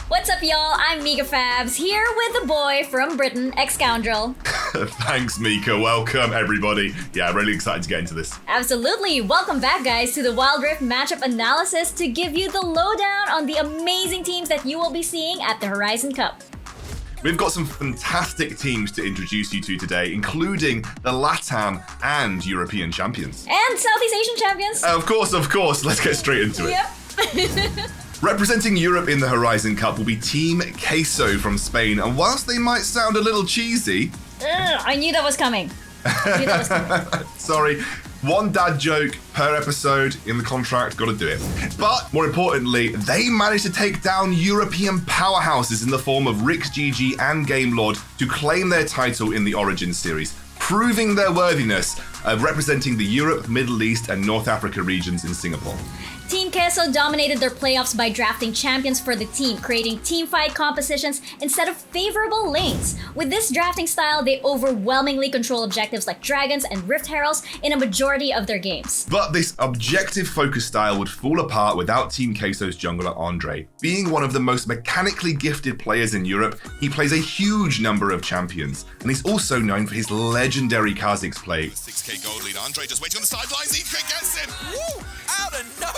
What's up, y'all? I'm Mika Fabs, here with the boy from Britain, X-Scoundrel. Thanks, Mika. Welcome, everybody. Yeah, I'm really excited to get into this. Absolutely. Welcome back, guys, to the Wild Rift matchup analysis to give you the lowdown on the amazing teams that you will be seeing at the Horizon Cup. We've got some fantastic teams to introduce you to today, including the LATAM and European champions. And Southeast Asian champions. Of course. Let's get straight into it. Yep. Representing Europe in the Horizon Cup will be Team Queso from Spain, and whilst they might sound a little cheesy... I knew that was coming. Sorry. One dad joke per episode in the contract, gotta do it. But more importantly, they managed to take down European powerhouses in the form of RixGG and Gamelord to claim their title in the Origins series, proving their worthiness of representing the Europe, Middle East, and North Africa regions in Singapore. Team Queso dominated their playoffs by drafting champions for the team, creating teamfight compositions instead of favorable lanes. With this drafting style, they overwhelmingly control objectives like dragons and rift heralds in a majority of their games. But this objective focus style would fall apart without Team Queso's jungler Andre. Being one of the most mechanically gifted players in Europe, he plays a huge number of champions, and he's also known for his legendary Kha'Zix play. 6k gold lead, Andre just waiting on the sidelines, Etric gets him! Woo! Out of nowhere!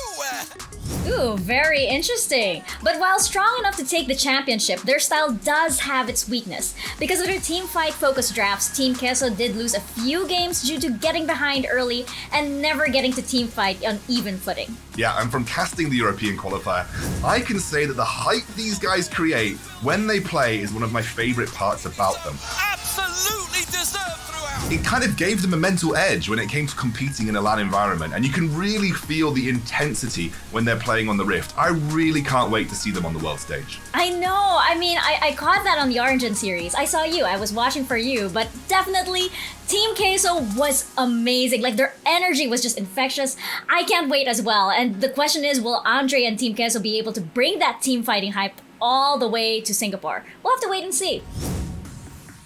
Ooh, very interesting. But while strong enough to take the championship, their style does have its weakness. Because of their team fight focused drafts, Team Queso did lose a few games due to getting behind early and never getting to team fight on even footing. Yeah, and from casting the European qualifier, I can say that the hype these guys create when they play is one of my favorite parts about them. Absolutely deserved throughout! It kind of gave them a mental edge when it came to competing in a LAN environment, and you can really feel the intensity when they're playing on the Rift. I really can't wait to see them on the world stage. I know. I mean, I caught that on the Origin series. I saw you. I was watching for you. But definitely, Team Queso was amazing. Like, their energy was just infectious. I can't wait as well. And the question is, will Andre and Team Queso be able to bring that team fighting hype all the way to Singapore? We'll have to wait and see.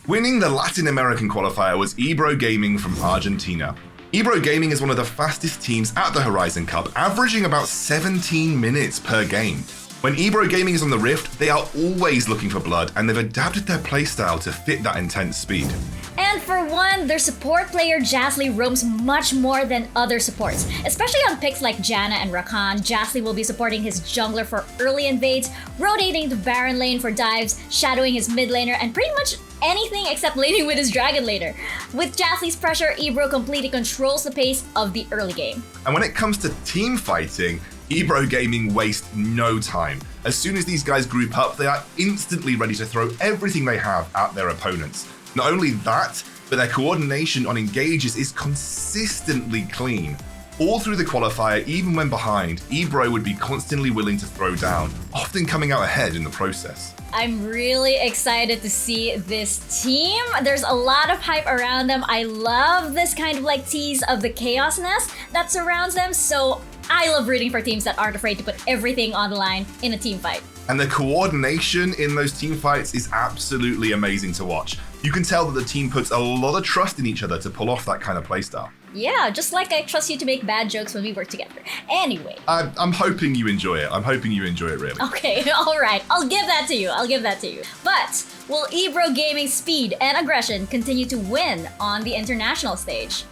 Winning the Latin American qualifier was Ebro Gaming from Argentina. Ebro Gaming is one of the fastest teams at the Horizon Cup, averaging about 17 minutes per game. When Ebro Gaming is on the Rift, they are always looking for blood, and they've adapted their playstyle to fit that intense speed. And for one, their support player Jasly roams much more than other supports. Especially on picks like Janna and Rakan, Jasly will be supporting his jungler for early invades, rotating the Baron lane for dives, shadowing his mid laner, and pretty much anything except laning with his dragon later. With Jasly's pressure, Ebro completely controls the pace of the early game. And when it comes to team fighting, Ebro Gaming waste no time. As soon as these guys group up, they are instantly ready to throw everything they have at their opponents. Not only that, but their coordination on engages is consistently clean. All through the qualifier, even when behind, Ebro would be constantly willing to throw down, often coming out ahead in the process. I'm really excited to see this team. There's a lot of hype around them. I love this kind of like tease of the chaosness that surrounds them, so I love rooting for teams that aren't afraid to put everything on the line in a team fight. And the coordination in those team fights is absolutely amazing to watch. You can tell that the team puts a lot of trust in each other to pull off that kind of playstyle. Yeah, just like I trust you to make bad jokes when we work together. Anyway. I'm hoping you enjoy it. I'm hoping you enjoy it, really. Okay, alright. I'll give that to you. But will Ebro Gaming's speed and aggression continue to win on the international stage?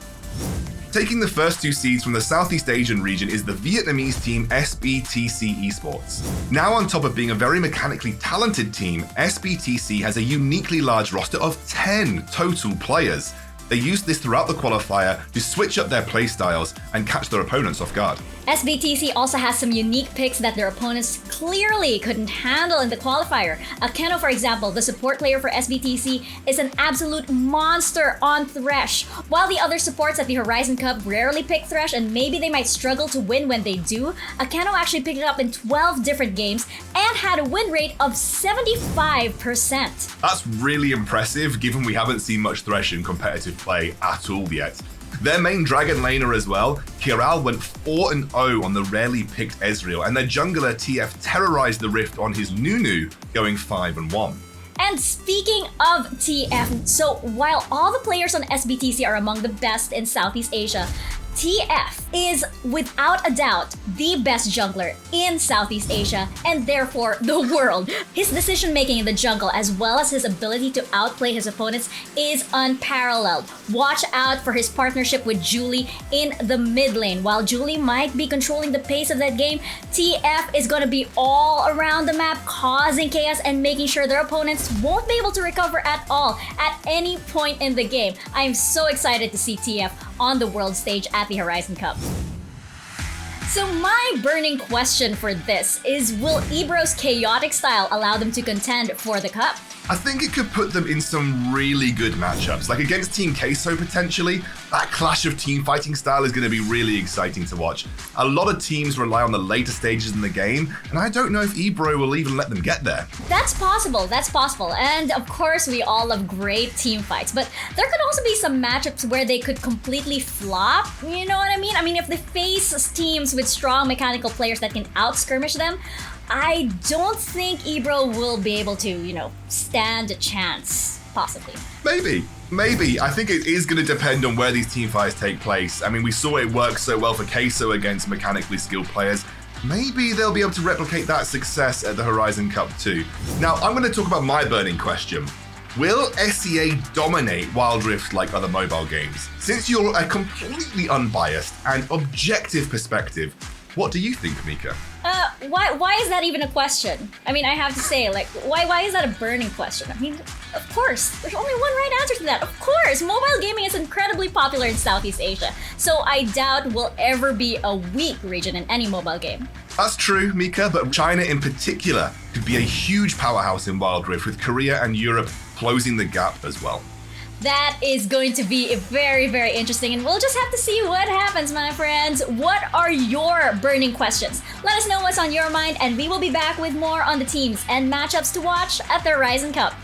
Taking the first two seeds from the Southeast Asian region is the Vietnamese team SBTC Esports. Now on top of being a very mechanically talented team, SBTC has a uniquely large roster of 10 total players. They used this throughout the qualifier to switch up their playstyles and catch their opponents off guard. SBTC also has some unique picks that their opponents clearly couldn't handle in the qualifier. Akeno, for example, the support player for SBTC, is an absolute monster on Thresh. While the other supports at the Horizon Cup rarely pick Thresh and maybe they might struggle to win when they do, Akeno actually picked it up in 12 different games and had a win rate of 75%. That's really impressive given we haven't seen much Thresh in competitive play at all yet. Their main dragon laner as well, Kiral, went 4-0 on the rarely picked Ezreal, and their jungler TF terrorized the Rift on his Nunu, going 5-1. And speaking of TF, so while all the players on SBTC are among the best in Southeast Asia, TF is without a doubt the best jungler in Southeast Asia and therefore the world. His decision making in the jungle as well as his ability to outplay his opponents is unparalleled. Watch out for his partnership with Julie in the mid lane. While Julie might be controlling the pace of that game, TF is going to be all around the map causing chaos and making sure their opponents won't be able to recover at all at any point in the game. I am so excited to see TF on the world stage at the Horizon Cup. So my burning question for this is, will Ebro's chaotic style allow them to contend for the cup? I think it could put them in some really good matchups, like against Team Queso potentially. That clash of team fighting style is going to be really exciting to watch. A lot of teams rely on the later stages in the game, and I don't know if Ebro will even let them get there. That's possible, and of course we all love great team fights, but there could also be some matchups where they could completely flop, you know what I mean? I mean, if they face teams with strong mechanical players that can out-skirmish them, I don't think Ebro will be able to, stand a chance, possibly. Maybe. I think it is going to depend on where these team fights take place. I mean, we saw it work so well for Queso against mechanically skilled players. Maybe they'll be able to replicate that success at the Horizon Cup too. Now, I'm going to talk about my burning question. Will SEA dominate Wild Rift like other mobile games? Since you're a completely unbiased and objective perspective, what do you think, Mika? Why is that even a question? I mean, I have to say, why is that a burning question? I mean, of course, there's only one right answer to that. Of course, mobile gaming is incredibly popular in Southeast Asia, so I doubt we'll ever be a weak region in any mobile game. That's true, Mika, but China in particular could be a huge powerhouse in Wild Rift, with Korea and Europe closing the gap as well. That is going to be very, very interesting, and we'll just have to see what happens, my friends. What are your burning questions? Let us know what's on your mind, and we will be back with more on the teams and matchups to watch at the Horizon Cup.